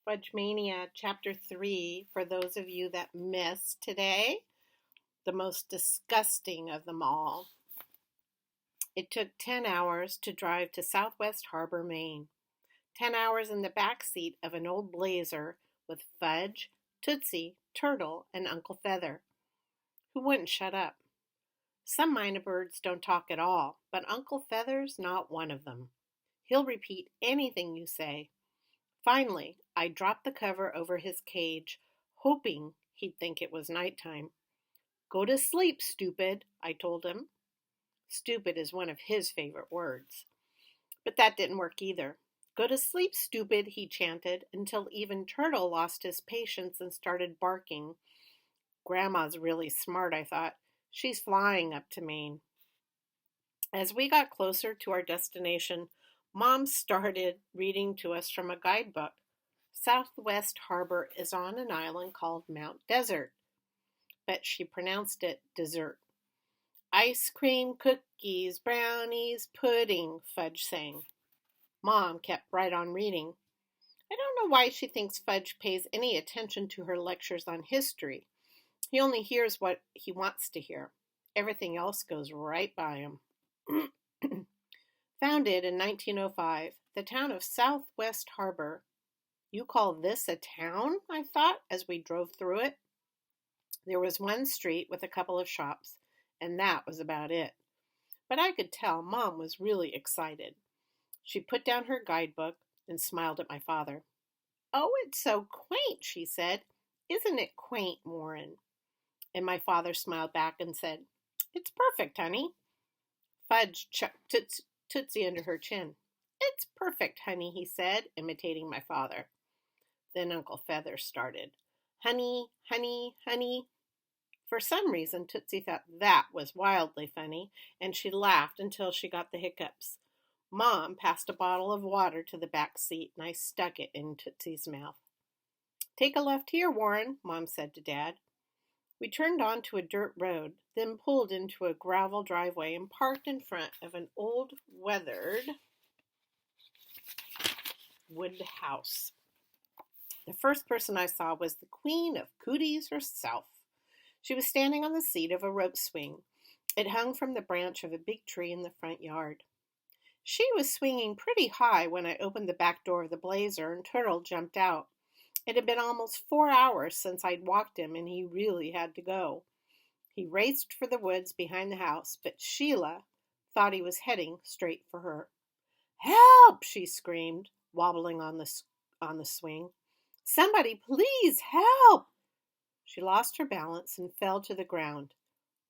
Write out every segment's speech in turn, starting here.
Fudge-Mania Chapter 3 for those of you that missed today, the most disgusting of them all. It took 10 hours to drive to Southwest Harbor, Maine. 10 hours in the back seat of an old Blazer with Fudge, Tootsie, Turtle, and Uncle Feather, who wouldn't shut up. Some minor birds don't talk at all, but Uncle Feather's not one of them. He'll repeat anything you say. Finally, I dropped the cover over his cage, hoping he'd think it was nighttime. "Go to sleep, stupid," I told him. Stupid is one of his favorite words. But that didn't work either. "Go to sleep, stupid," he chanted, until even Turtle lost his patience and started barking. Grandma's really smart, I thought. She's flying up to Maine. As we got closer to our destination, Mom started reading to us from a guidebook. Southwest Harbor is on an island called Mount Desert, but she pronounced it dessert. "Ice cream, cookies, brownies, pudding," Fudge sang. Mom kept right on reading. I don't know why she thinks Fudge pays any attention to her lectures on history. He only hears what he wants to hear. Everything else goes right by him. Founded in 1905, the town of Southwest Harbor. "You call this a town?" I thought as we drove through it. There was one street with a couple of shops, and that was about it. But I could tell Mom was really excited. She put down her guidebook and smiled at my father. "Oh, it's so quaint," she said. "Isn't it quaint, Warren?" And my father smiled back and said, "It's perfect, honey." Fudge chucked Tootsie under her chin. "It's perfect, honey," he said, imitating my father. Then Uncle Feather started, "Honey, honey, honey." For some reason, Tootsie thought that was wildly funny, and she laughed until she got the hiccups. Mom passed a bottle of water to the back seat, and I stuck it in Tootsie's mouth. "Take a left here, Warren," Mom said to Dad. We turned onto a dirt road, then pulled into a gravel driveway and parked in front of an old, weathered wood house. The first person I saw was the Queen of Cooties herself. She was standing on the seat of a rope swing. It hung from the branch of a big tree in the front yard. She was swinging pretty high when I opened the back door of the Blazer and Turtle jumped out. It had been almost 4 hours since I'd walked him, and he really had to go. He raced for the woods behind the house, but Sheila thought he was heading straight for her. "Help!" she screamed, wobbling on the swing. "Somebody please help!" She lost her balance and fell to the ground.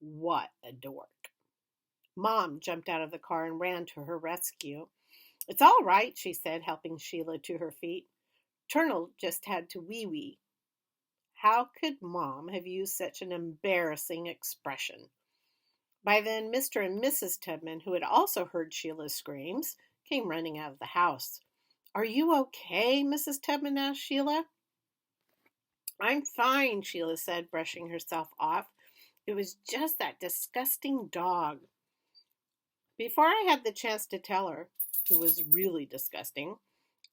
What a dork. Mom jumped out of the car and ran to her rescue. "It's all right," she said, helping Sheila to her feet. "Turtle just had to wee-wee." How could Mom have used such an embarrassing expression? By then, Mr. and Mrs. Tubman, who had also heard Sheila's screams, came running out of the house. "Are you okay?" Mrs. Tubman asked Sheila. "I'm fine," Sheila said, brushing herself off. "It was just that disgusting dog." Before I had the chance to tell her, who was really disgusting,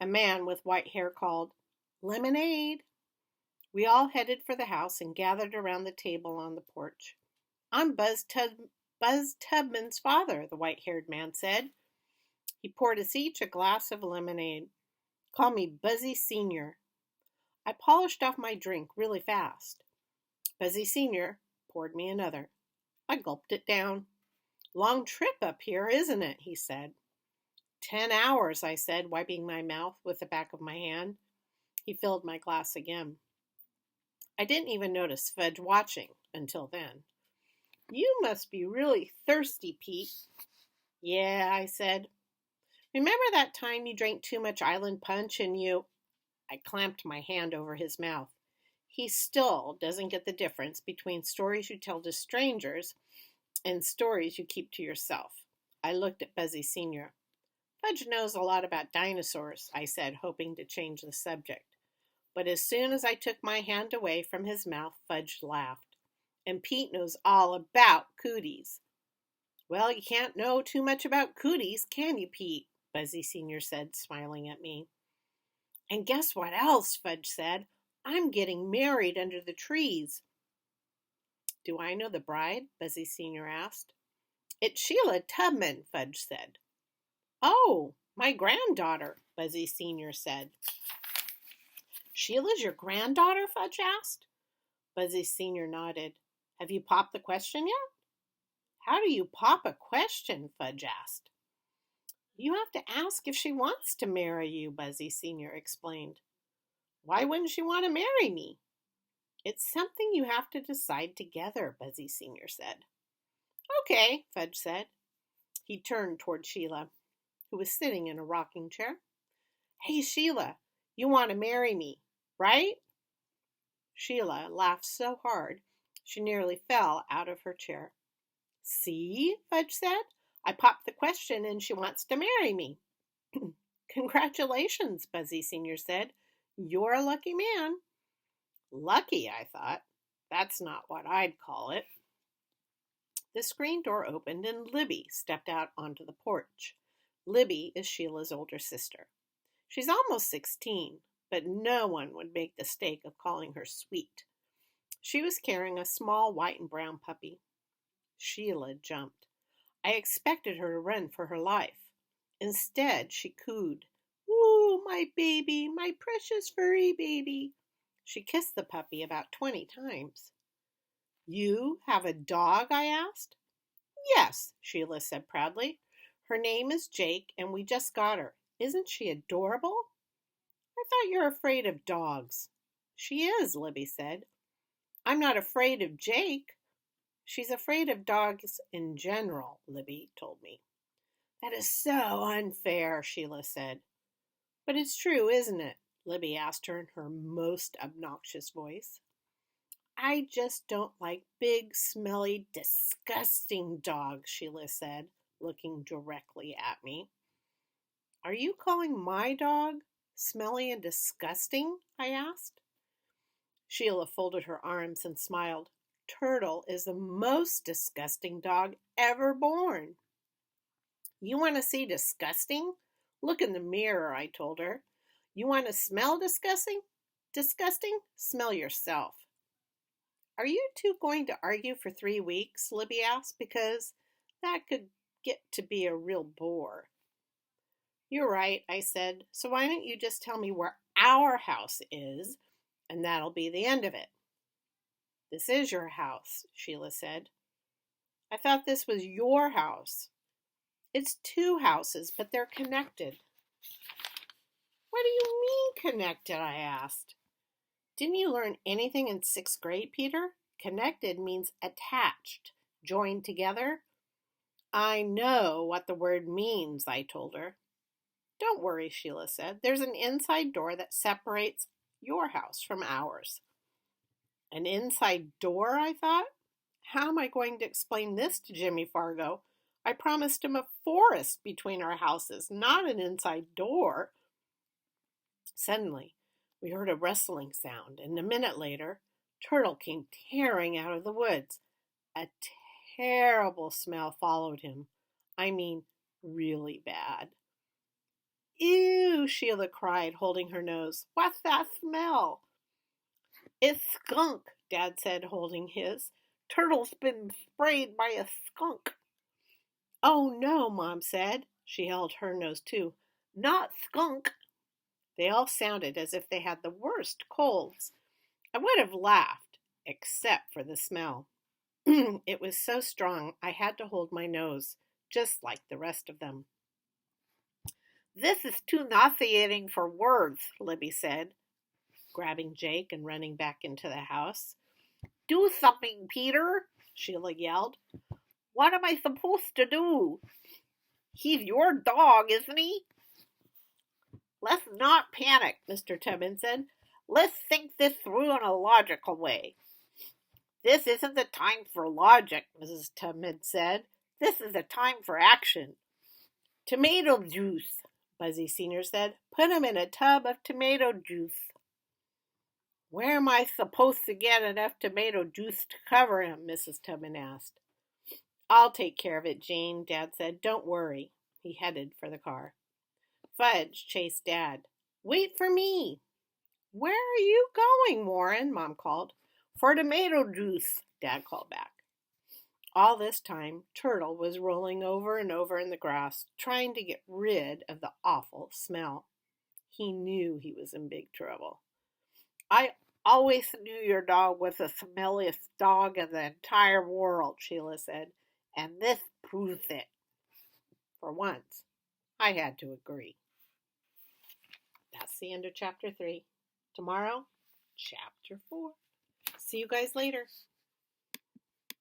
a man with white hair called, "Lemonade." We all headed for the house and gathered around the table on the porch. "I'm Buzz Tubman's father," the white-haired man said. He poured us each a glass of lemonade. "Call me Buzzy Sr." I polished off my drink really fast. Buzzy Sr. poured me another. I gulped it down. "Long trip up here, isn't it?" he said. 10 hours, I said, wiping my mouth with the back of my hand. He filled my glass again. I didn't even notice Fudge watching until then. "You must be really thirsty, Pete." "Yeah," I said. "Remember that time you drank too much Island Punch and you—" I clamped my hand over his mouth. He still doesn't get the difference between stories you tell to strangers and stories you keep to yourself. I looked at Buzzy Sr. "Fudge knows a lot about dinosaurs," I said, hoping to change the subject. But as soon as I took my hand away from his mouth, Fudge laughed. "And Pete knows all about cooties." "Well, you can't know too much about cooties, can you, Pete?" Buzzy Sr. said, smiling at me. And guess what else, Fudge said. I'm getting married under the trees. Do I know the bride? Buzzy Sr. asked. It's Sheila Tubman, Fudge said. Oh, my granddaughter, Buzzy Sr. said. Sheila's your granddaughter? Fudge asked. Buzzy Sr. nodded. Have you popped the question yet? How do you pop a question? Fudge asked. You have to ask if she wants to marry you, Buzzy Sr. explained. Why wouldn't she want to marry me? It's something you have to decide together, Buzzy Sr. said. Okay, Fudge said. He turned toward Sheila, who was sitting in a rocking chair. Hey, Sheila, you want to marry me, right? Sheila laughed so hard she nearly fell out of her chair. See, Fudge said. I popped the question and she wants to marry me. Congratulations, Buzzy Sr. said. You're a lucky man. Lucky, I thought. That's not what I'd call it. The screen door opened and Libby stepped out onto the porch. Libby is Sheila's older sister. She's almost 16, but no one would make the mistake of calling her sweet. She was carrying a small white and brown puppy. Sheila jumped. I expected her to run for her life. Instead, she cooed, "Ooh, my baby, my precious furry baby." She kissed the puppy about 20 times. You have a dog? I asked. Yes, Sheila said proudly. Her name is Jake, and we just got her. Isn't she adorable? I thought you were afraid of dogs. She is, Libby said. I'm not afraid of Jake. She's afraid of dogs in general, Libby told me. That is so unfair, Sheila said. But it's true, isn't it? Libby asked her in her most obnoxious voice. I just don't like big, smelly, disgusting dogs, Sheila said, looking directly at me. Are you calling my dog smelly and disgusting? I asked. Sheila folded her arms and smiled. Turtle is the most disgusting dog ever born. You want to see disgusting? Look in the mirror, I told her. You want to smell disgusting? Disgusting? Smell yourself. Are you two going to argue for 3 weeks? Libby asked, because that could get to be a real bore. You're right, I said. So why don't you just tell me where our house is, and that'll be the end of it. This is your house, Sheila said. I thought this was your house. It's 2 houses, but they're connected. What do you mean connected? I asked. Didn't you learn anything in 6th grade, Peter? Connected means attached, joined together. I know what the word means, I told her. Don't worry, Sheila said. There's an inside door that separates your house from ours. An inside door, I thought? How am I going to explain this to Jimmy Fargo? I promised him a forest between our houses, not an inside door. Suddenly, we heard a rustling sound, and a minute later, Turtle came tearing out of the woods. A terrible smell followed him. I mean, really bad. Ew, Sheila cried, holding her nose. What's that smell? It's skunk, Dad said, holding his. Turtle's been sprayed by a skunk. Oh, no, Mom said. She held her nose, too. Not skunk. They all sounded as if they had the worst colds. I would have laughed, except for the smell. It was so strong I had to hold my nose, just like the rest of them. This is too nauseating for words, Libby said, grabbing Jake and running back into the house. Do something, Peter, Sheila yelled. What am I supposed to do? He's your dog, isn't he? Let's not panic, Mr. Tubman said. Let's think this through in a logical way. This isn't the time for logic, Mrs. Tubman said. This is the time for action. Tomato juice, Buzzy Sr. said. Put him in a tub of tomato juice. Where am I supposed to get enough tomato juice to cover him? Mrs. Tubman asked. I'll take care of it, Jane, Dad said. Don't worry. He headed for the car. Fudge chased Dad. Wait for me. Where are you going, Warren? Mom called. For tomato juice, Dad called back. All this time, Turtle was rolling over and over in the grass, trying to get rid of the awful smell. He knew he was in big trouble. I always knew your dog was the smelliest dog in the entire world, Sheila said, and this proves it. For once, I had to agree. That's the end of chapter 3. Tomorrow, chapter 4. See you guys later.